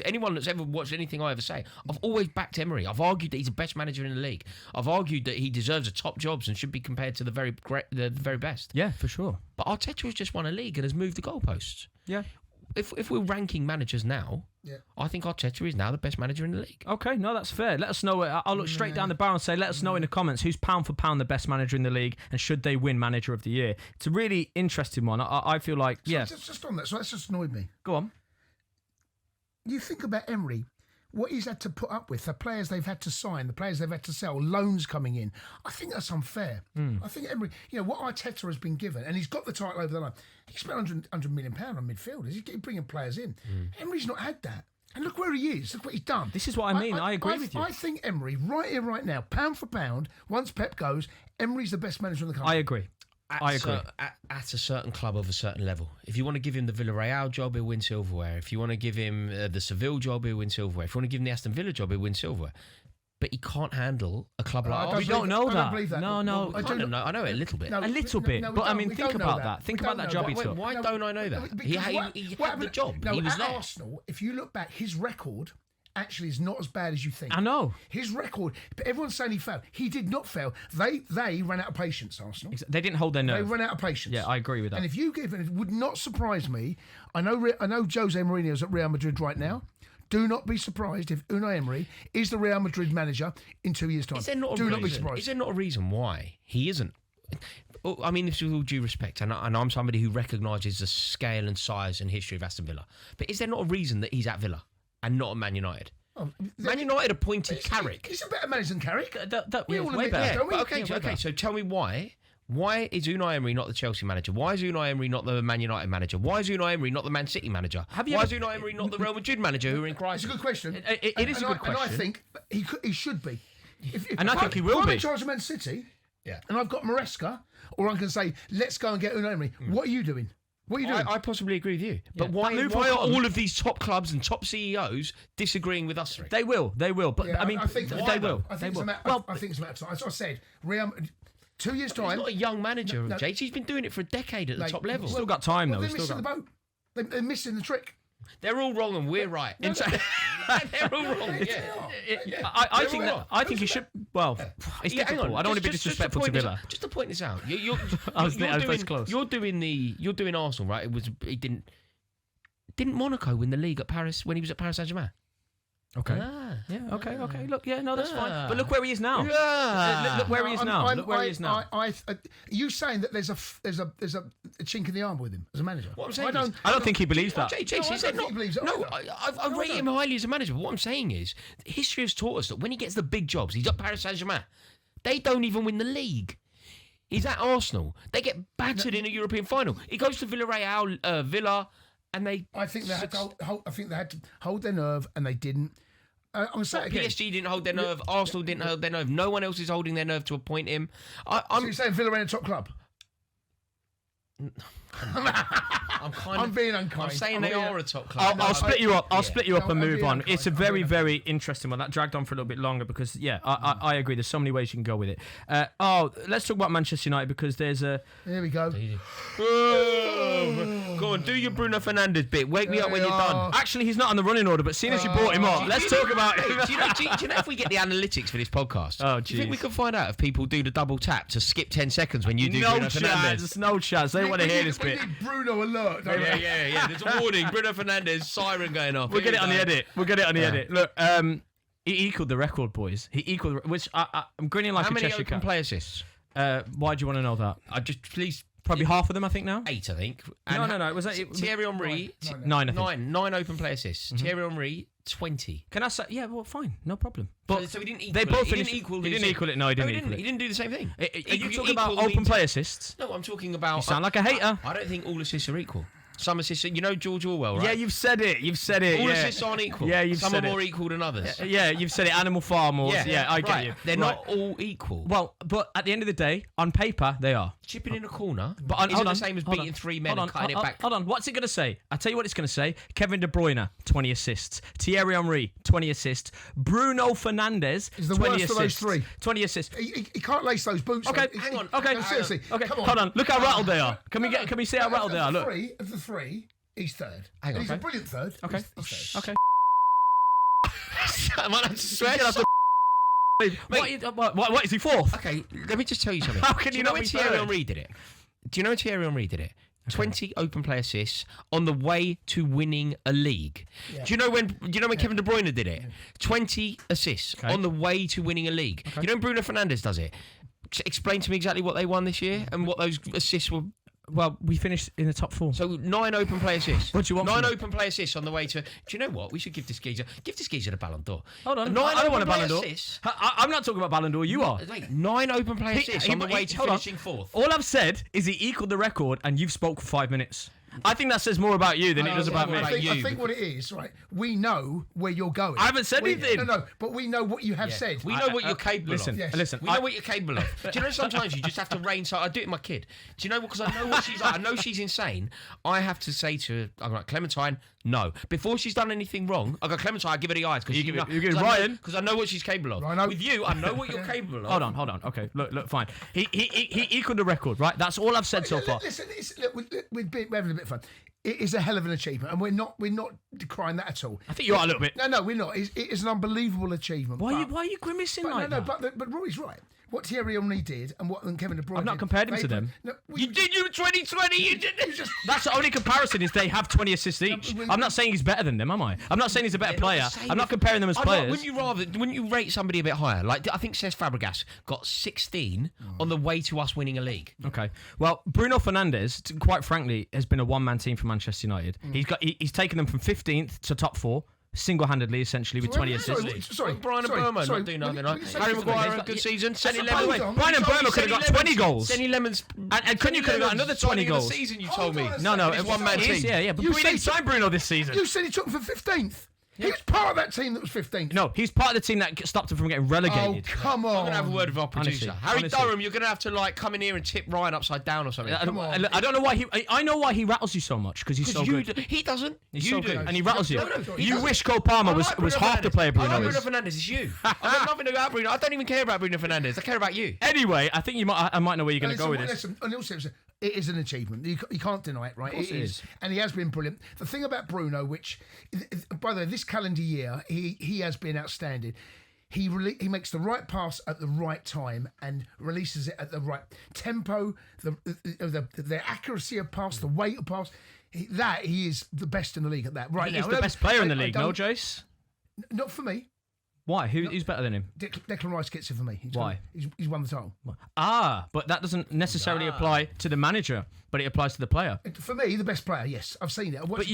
anyone that's ever watched anything I ever say, I've always backed Emery. I've argued that he's the best manager in the league. I've argued that he deserves a top jobs and should be compared to the very best. Yeah, for sure. But Arteta has just won a league and has moved the goalposts. Yeah. If we're ranking managers now, I think Arteta is now the best manager in the league. Okay, no, that's fair. Let us know. I'll look straight down the barrel and say, let us know in the comments who's pound for pound the best manager in the league and should they win Manager of the Year. It's a really interesting one. I feel like, Just on that, so that's just annoyed me. Go on. You think about Emery, what he's had to put up with, the players they've had to sign, the players they've had to sell, loans coming in. I think that's unfair. I think Emery, what Arteta has been given, and he's got the title over the line. He spent £100 million on midfielders. He's bringing players in. Emery's not had that. And look where he is. Look what he's done. This is what I mean. I agree with you. I think Emery, right here, right now, pound for pound, once Pep goes, Emery's the best manager in the country. I agree. At a certain club of a certain level. If you want to give him the Villarreal job, he'll win silverware. If you want to give him the Seville job, he'll win silverware. If you want to give him the Aston Villa job, he'll win silverware. But he can't handle a club like Arsenal. We don't know that. I don't believe that. No. I don't know. I know it a little bit. A little bit. But I mean, think about that. Think about that job he took. Why don't I know that? He had the job. No, he was there. Arsenal, if you look back, his record actually is not as bad as you think. I know. His record, but everyone's saying he failed. He did not fail. They ran out of patience, Arsenal. They didn't hold their nerve. They ran out of patience. Yeah, I agree with that. And if you give, and it would not surprise me, I know Jose Mourinho's at Real Madrid right now. Do not be surprised if Unai Emery is the Real Madrid manager in 2 years' time. Is there not a reason why he isn't? I mean this with all due respect, and I'm somebody who recognises the scale and size and history of Aston Villa. But is there not a reason that he's at Villa and not at Man United? Man United appointed Carrick. He's a better manager than Carrick. We all way better. don't we? Okay. So tell me why. Why is Unai Emery not the Chelsea manager? Why is Unai Emery not the Man United manager? Why is Unai Emery not the Man City manager? Why is Unai Emery not the Real Madrid manager who are in crisis? It's a good question. It is a good question. And I think he should be. And I think he will if I'm be. in charge of Man City, Yeah. and I've got Maresca, or I can say, let's go and get Unai Emery. What are you doing? What are you doing? I possibly agree with you. But why are all of these top clubs and top CEOs disagreeing with us three? They will. But Yeah, I mean, I think they will. I think it's a matter. I think it's a matter of time. As I said, Ryon, 2 years' time. He's not a young manager, Jace. He's been doing it for a decade at the top level. Still got time though. They're missing the boat. They're missing the trick. They're all wrong and we're right. They're all wrong. I think he should. Well, it's difficult. I don't want to be disrespectful to Villa. Just to point this out, you're doing Arsenal, right? He didn't Monaco win the league at Paris when he was at Paris Saint-Germain? Okay. Okay. Look, that's fine. But look where he is now. Look where he is now. Look where he is now. Are you saying that there's a chink in the arm with him as a manager? What I'm saying I don't think he believes that. I rate him highly as a manager. But what I'm saying is, history has taught us that when he gets the big jobs, he's at Paris Saint-Germain. They don't even win the league. He's at Arsenal. They get battered in a European final. He goes to Villarreal, Villa. And I think they had to hold their nerve, and they didn't. I'm going to say it again. PSG didn't hold their nerve. Arsenal didn't hold their nerve. No one else is holding their nerve to appoint him. So you're saying Villa ain't a top club? I'm being unkind. I'm saying they are a top club. I'll split you up. I'll split you up and move on. It's a very, very interesting one. That dragged on for a little bit longer because, I agree. There's so many ways you can go with it. Let's talk about Manchester United because there's a... Here we go. Go on, do your Bruno Fernandes bit. Wake me up when you're done. Actually, he's not on the running order, but seeing as you brought him up, let's talk about it. Do you know if we get the analytics for this podcast? Oh, do you think we can find out if people do the double tap to skip 10 seconds when you do Bruno Fernandes? No chance. They want to hear this bit. We need Bruno alert. Yeah. There's a warning. Bruno Fernandes, siren going off. We'll get it on the edit. Look, he equalled the record, boys. He equalled, which I'm grinning like a Cheshire cat. How many open play assists? Why do you want to know that? Please. Probably half of them, I think, now. 8, I think. And no. It was Thierry Henry. 9, I think. 9 open play assists. Mm-hmm. Thierry Henry, 20. Can I say? Yeah, well, fine, no problem. But so he didn't equal they both it. He didn't equal it. No, he didn't equal it. He didn't do the same thing. Are you talking about open play assists? No, I'm talking about... You sound like a hater. I don't think all assists are equal. Some assists, you know George Orwell, right? Yeah, you've said it. All assists aren't equal. Yeah, you've said it. Some are more equal than others. Yeah, you've said it. Animal Farm or... Yeah, I get you. They're not all equal. Well, but at the end of the day, on paper, they are. Chipping in a corner isn't the same as beating 3 men and cutting it back. Hold on, what's it going to say? I'll tell you what it's going to say. Kevin De Bruyne, 20 assists. Thierry Henry, 20 assists. Bruno Fernandes, is the 20 worst assists. of those 3. 20 assists. He can't lace those boots. Okay, hang on. Okay, no, seriously. Okay, come on. Hold on. Look how rattled they are. Can we see how rattled they are? Look. Of the 3, he's third. Hang on. He's a brilliant third. Okay. He's third. Okay. Am I allowed to swear? What is he fourth? Okay, let me just tell you something. How can you not be Thierry third? Henry did it? Do you know when Thierry Henry did it? 20 open play assists on the way to winning a league. Yeah. Do you know when Kevin De Bruyne did it? 20 assists on the way to winning a league. Okay. You know when Bruno Fernandes does it? Explain to me exactly what they won this year and what those assists were. Well, we finished in the top 4. So 9 open play assists. What do you want? 9 open play assists on the way to. Do you know what? We should give this geezer the Ballon d'Or. Hold on. 9 I don't want a Ballon d'Or. Assists. I'm not talking about Ballon d'Or. You are. Wait, 9 open play assists on the way to finishing 4th. All I've said is he equalled the record, and you've spoke for 5 minutes. I think that says more about you than it does about me. I think what it is, right? We know where you're going. I haven't said anything. No, but we know what you have said. We know what you're capable of. Listen. We know what you're capable of. Do you know sometimes you just have to rein? So I do it with my kid. Do you know what? Because I know what she's like. I know she's insane. I have to say to her, I'm like, Clementine, no. Before she's done anything wrong, I go, Clementine, I give her the eyes. You give Ryan. Because I know what she's capable of. Rhino. With you, I know what you're capable of. Hold on. Okay, look, fine. He equalled the record, right? That's all I've said so far. Listen, we're having a bit of fun. It is a hell of an achievement, and we're not decrying that at all. I think you are a little bit. No, we're not. It is an unbelievable achievement. Why are you grimacing like that? But Rory's right. what Thierry Henry did and what Kevin De Bruyne I've not did, compared him to them. No, You did, you 2020, you did. That's the only comparison is they have 20 assists each. I'm not saying he's better than them, am I? I'm not saying he's a better player. I'm not comparing them as players. Wouldn't you rate somebody a bit higher? Like, I think Cesc Fabregas got 16 on the way to us winning a league. Okay. Well, Bruno Fernandes, quite frankly, has been a one-man team for Manchester United. He's taken them from 15th to top 4. Single-handedly, essentially, with 20 assists. Sorry, Brian and Burma not doing nothing, right? Harry Maguire, a good season. Senny By the way, Lemons. Brian and Burma could have got 20 goals. Senny Lemons. And Cundy could have got another 20 goals. Season, you told me. on a No, It's one-man team. Yeah, but You we didn't said- sign Bruno this season. You said he took him for 15th. He was part of that team that was 15th. No, he's part of the team that stopped him from getting Oh, relegated. come on. I'm going to have a word with our producer. Harry honestly. Durham, you're going to have to like come in here and tip Ryan upside down or something. I don't know why I know why he rattles you so much because he's so good. He doesn't. He's you so do. good, and he rattles you. No, he You doesn't. wish Cole Palmer was Bruno half the Fernandes. player Bruno I like is. Bruno Fernandes. It's you. I've got nothing about Bruno. I don't even care about Bruno Fernandes. I care about you. Anyway, I think I might know where you're going to go with this. Listen, and also, it is an achievement. You can't deny it, right? course it is. And he has been brilliant. The thing about Bruno, which, by the way, this calendar year, he has been outstanding. He makes the right pass at the right time and releases it at the right tempo, the accuracy of pass, the weight of pass. He is the best in the league at that right now. He's the best player in the league, no, Jace? Not for me. Why? Who's better than him? Declan Rice gets it for me. Why? He's won the title. But that doesn't necessarily apply to the manager, but it applies to the player. For me, the best player, yes. I've seen it. But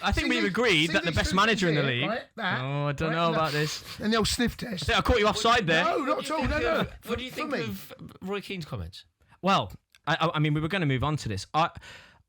I think we've agreed that the best manager in the league. Right, I don't know about this. And the old sniff test. I caught you offside there. No, not at all. No. What do you think of Roy Keane's comments? Well, I mean, we were going to move on to this.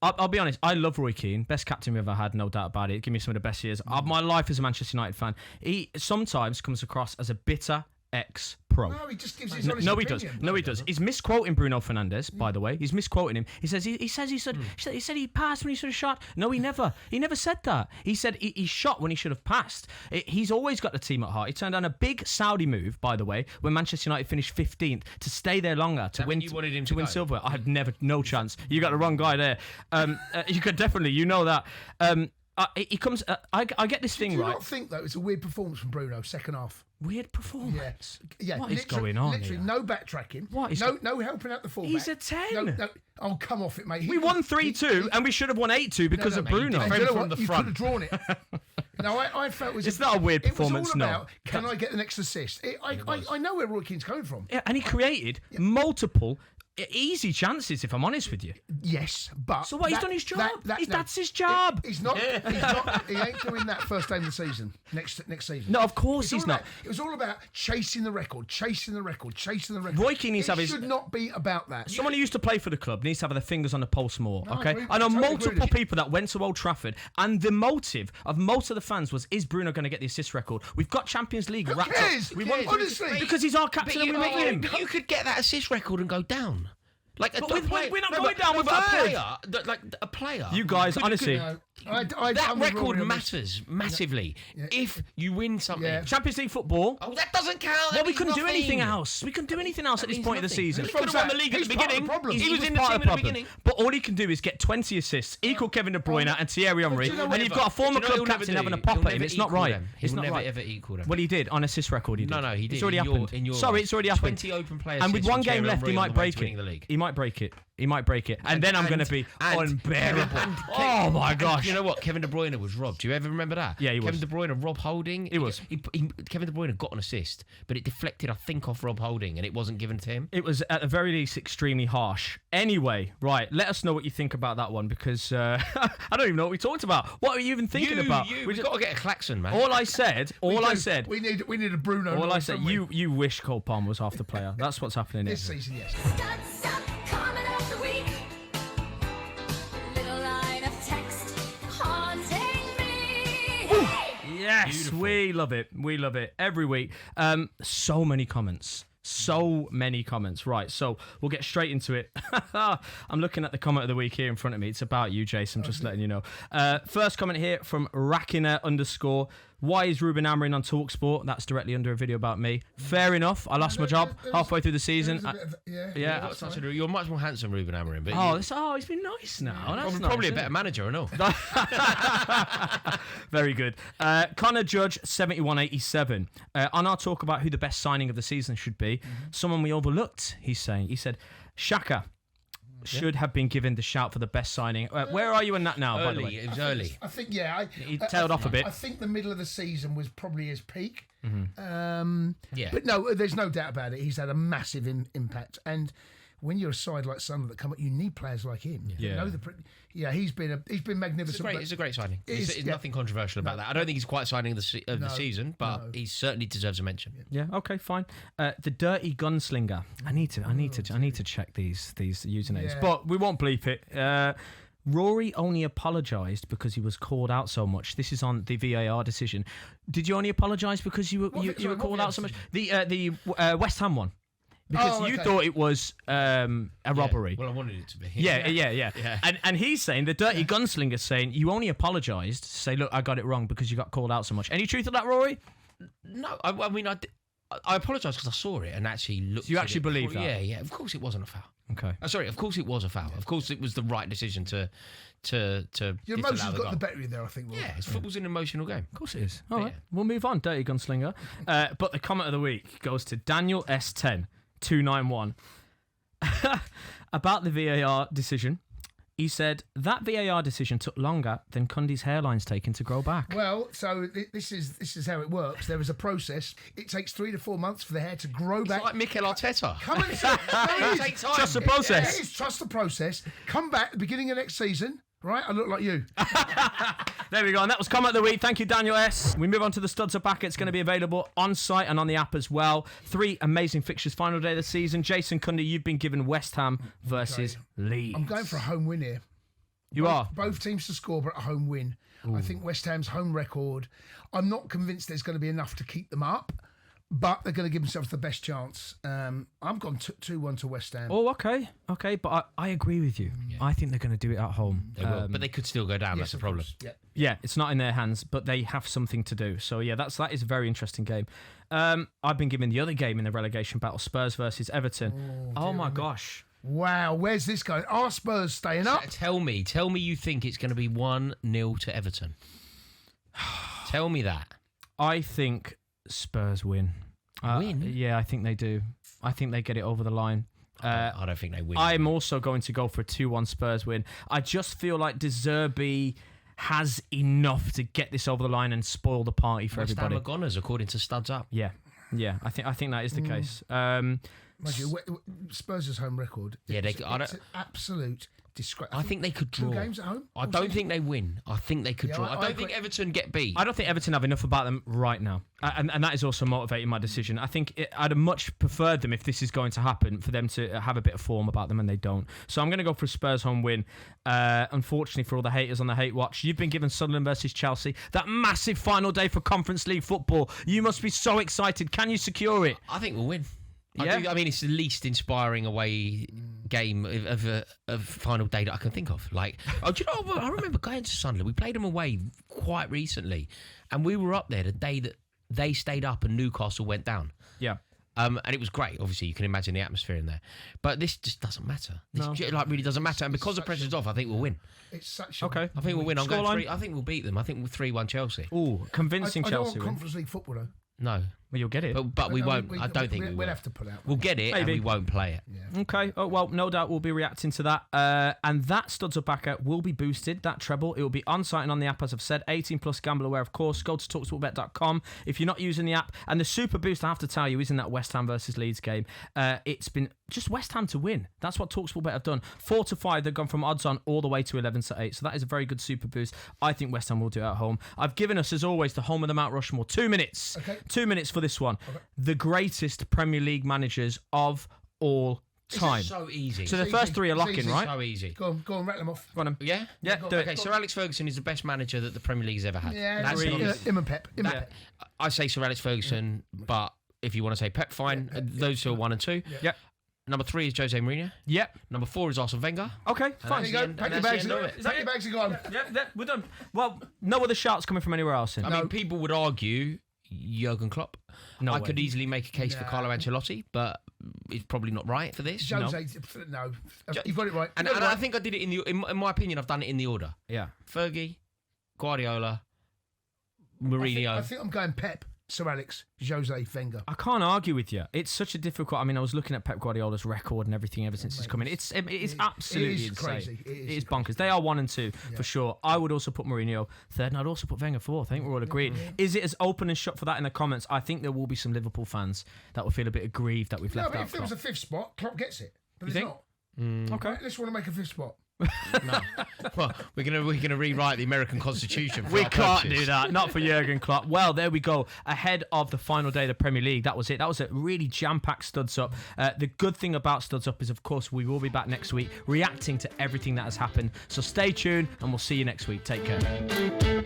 I'll be honest, I love Roy Keane. Best captain we've ever had, no doubt about it. Give me some of the best years of my life as a Manchester United fan. He sometimes comes across as a bitter ex-pro. No, he just gives his honest No, he does. opinion. No, he does. He's misquoting Bruno Fernandes, by the way. He's misquoting him. He says he said he passed when he should have shot. No, he never said that. He said he shot when he should have passed. He's always got the team at heart. He turned down a big Saudi move, by the way, when Manchester United finished 15th to stay there longer to win. You wanted him to win go? silverware. I had no chance. You got the wrong guy there. You could definitely, you know that. He comes. I get this thing Do you right. not think, though, it's a weird performance from Bruno, second half? Weird performance. Yeah. What is going on Literally, here? no backtracking. What is no helping out the fullback. He's a 10. No. Oh, come off it, mate. We won 3-2 and we should have won 8-2 because of Bruno. And you know from what? the You front. could have drawn it. No, I felt it was. It's not a weird performance, It was all no. about, can I get the next assist? I know where Roy Keane's coming from. Yeah, and he created multiple easy chances, if I'm honest with you. Yes, but So what? He's done his job. That's his job. He's not. He ain't doing that first game of the season. Next season. No, of course he's not. It was all about chasing the record. Roy Keane needs to have It his. should not be about that. Someone who used to play for the club needs to have their fingers on the pulse more, No, okay? I agree- I know totally agree multiple with you. people that went to Old Trafford, and the motive of most of the fans was, is Bruno going to get the assist record? We've got Champions League wrapped cares? up. Who cares? Honestly. Because he's our captain and we make him. You could get that assist record and go down. Like But we're not going down with a a player. Like a player. You guys, honestly, that That record matters massively if you win something. Yeah. Champions League football. Oh, that doesn't count. Well, That we means couldn't do nothing. anything else. We couldn't do anything else at this means point of the nothing. season. He could have won the league at He's the part of the beginning. problem. He was in the part team of at the the problem. beginning. But all he can do is get 20 assists, equal Kevin De Bruyne and Thierry Henry, do you know and what? you've got a former Do you know club what he'll captain never having a do? pop He'll at him. never It's not equal right. them. He It's will not never right. ever equal them. Well, he did on assist record. He did. No, he did. It's already happened. In your Sorry, eyes. it's already happened. 20 open players. And with one game left, he might break The it. league. He might break it. He might break it, and then I'm going to be unbearable. Oh my gosh! You know what? Kevin De Bruyne was robbed. Do you ever remember that? Yeah, he was. Kevin De Bruyne, Rob Holding. He was. Kevin De Bruyne got an assist, but it deflected, I think, off Rob Holding, and it wasn't given to him. It was at the very least extremely harsh. Anyway, right, let us know what you think about that one because I don't even know what we talked about. What were you even thinking about? We've got to get a klaxon, man. All I said. We need a Bruno. All I Noise, said. don't we? You wish Cole Palmer was half the player. That's what's happening here. This season, yes. Stop comment of the week. Little line of text haunting me. Yes, Beautiful. we love it. We love it every week. So many comments. Right, so we'll get straight into it. I'm looking at the comment of the week here in front of me. It's about you, Jason. I'm just letting you know. First comment here from Rakiner_. Why is Ruben Amorim on talkSPORT? That's directly under a video about me. Fair enough. I lost my job halfway through the season. Yeah. You're much more handsome, Ruben Amorim. But He's been nice now. That's probably nice, a better manager, I know. Very good. Connor Judge, 7187. On our talk about who the best signing of the season should be, someone we overlooked, he said, Xhaka should have been given the shout for the best signing. Where are you in that now, by the way? It was early. I think, he tailed off a bit. I think the middle of the season was probably his peak. Yeah. But no, there's no doubt about it. He's had a massive impact. And when you're a side like Sunderland that come up, you need players like him. Yeah. He's been magnificent. It's a great signing. There's yeah. nothing controversial about that. I don't think he's quite signing of the season, but he certainly deserves a mention. Yeah. Okay. Fine. The Dirty Gunslinger. I need to check these usernames, but we won't bleep it. Rory only apologised because he was called out so much. This is on the VAR decision. Did you only apologise because you were called out so much? The West Ham one. Because you thought it was a robbery. Well, I wanted it to be. Yeah. And he's saying, the Dirty Gunslinger's saying, you only apologised to say, look, I got it wrong because you got called out so much. Any truth to that, Rory? No, I mean, I apologise because I saw it and actually looked So you actually believe that? Yeah. Of course it wasn't a foul. Okay. Sorry, of course it was a foul. Of course it was the right decision to Your emotions got the better of you there, I think. Yeah, football's an emotional game. Of course it is. All right, we'll move on, Dirty Gunslinger. But the comment of the week goes to Daniel S10. 291 about the VAR decision. He said that VAR decision took longer than Cundy's hairline's taken to grow back. Well, so this is how it works. There is a process. It takes 3 to 4 months for the hair to grow back. It's like Mikel Arteta. Come on, it takes time. Trust the process. It is trust the process. Come back at the beginning of next season. Right, I look like you. There we go, and that was comment of the week. Thank you, Daniel S. We move on to the Studs Are Back. It's going to be available on site and on the app as well. 3 amazing fixtures, final day of the season. Jason Cundy, you've been given West Ham versus Leeds. I'm going for a home win here. You are? Both teams to score, but a home win. Ooh. I think West Ham's home record, I'm not convinced there's going to be enough to keep them up, but they're going to give themselves the best chance. I've gone 2-1 to West Ham. Oh, okay, but I agree with you. Yeah. I think they're going to do it at home. They will, but they could still go down. That's the problem. Yeah, it's not in their hands, but they have something to do. So yeah, that is a very interesting game. I've been given the other game in the relegation battle: Spurs versus Everton. Oh my gosh! Wow, where's this going? Are Spurs staying up? Tell me, you think it's going to be 1-0 to Everton? Tell me that. I think Spurs win. Win? Yeah, I think they do. I think they get it over the line. I don't think they win. I'm also going to go for a 2-1 Spurs win. I just feel like De Zerbi has enough to get this over the line and spoil the party for everybody. West Ham are goners, according to Studs Up. Yeah. I think that is the case. Spurs' home record. It's an absolute disgrace. I think they could draw. 2 games at home? I don't think they win. I think they could draw. I don't think Everton get beat. I don't think Everton have enough about them right now. And that is also motivating my decision. I think I'd have much preferred them, if this is going to happen, for them to have a bit of form about them, and they don't. So I'm going to go for a Spurs home win. Unfortunately for all the haters on the hate watch, you've been given Sunderland versus Chelsea. That massive final day for Conference League football. You must be so excited. Can you secure it? I think we'll win. Yeah? I mean, it's the least inspiring away game of final day that I can think of. Like, do you know what? I remember going to Sunderland. We played them away quite recently, and we were up there the day that they stayed up and Newcastle went down. Yeah. And it was great. Obviously, you can imagine the atmosphere in there. But this just doesn't matter. This really doesn't matter. And because the pressure's off, I think we'll win. It's such okay. I think we'll win. I think we'll beat them. I think we'll 3-1 Chelsea. Ooh, convincing I Chelsea don't want Conference League football, though. No. Well, you'll get it. But we won't. I don't think we will. We'll have to put out. We'll get it, Maybe. and we won't play it. Yeah. Okay. Oh, well, no doubt we'll be reacting to that. And that Studs Are Backer will be boosted, that treble. It will be on site and on the app, as I've said. 18 plus gamble aware, of course. Go to talksportbet.com if you're not using the app. And the super boost, I have to tell you, is in that West Ham versus Leeds game. It's been just West Ham to win. That's what talkSPORT have done. 4-5, they've gone from odds on all the way to 11-8. So that is a very good super boost. I think West Ham will do it at home. I've given us, as always, the home of the Mount Rushmore. 2 minutes. Okay. 2 minutes for this one. Okay. The greatest Premier League managers of all time. It's so easy. So the first 3 are locking, right? So easy. Go on, rattle them off. Go on, then. Yeah? Yeah, do it. Okay, Sir Alex Ferguson is the best manager that the Premier League's ever had. Yeah, That's him and Pep. I say Sir Alex Ferguson, but if you want to say Pep, fine. Those two are 1 and 2. Yeah. Number 3 is Jose Mourinho. Yep. Number 4 is Arsene Wenger. Okay, fine. There you go. Pack your bags. Pack your bags and go on. Yeah, we're done. Well, no other shouts coming from anywhere else. I mean, people would argue Jurgen Klopp. No I way. could easily make a case for Carlo Ancelotti, but it's probably not right for this. Jose, no. You've got it right. And I think I did it in my opinion, I've done it in the order. Yeah. Fergie, Guardiola, Mourinho. I think I'm going Pep, Sir Alex, Jose, Wenger. I can't argue with you. It's such a difficult. I mean, I was looking at Pep Guardiola's record and everything ever since he's come in. It's absolutely insane. Crazy. It is bonkers. They are 1 and 2 for sure. I would also put Mourinho 3rd, and I'd also put Wenger 4th. I think we're all agreed. Is it as open and shut for that in the comments? I think there will be some Liverpool fans that will feel a bit aggrieved that we've left out. If there was a 5th spot, Klopp gets it. But You it's think? not. Okay. Let's want to make a 5th spot. No. Well, we're gonna rewrite the American Constitution. For We our can't purposes. do that. Not for Jurgen Klopp. Well, there we go. Ahead of the final day of the Premier League. That was it. That was a really jam-packed Studs Up. The good thing about Studs Up is, of course, we will be back next week reacting to everything that has happened. So stay tuned and we'll see you next week. Take care.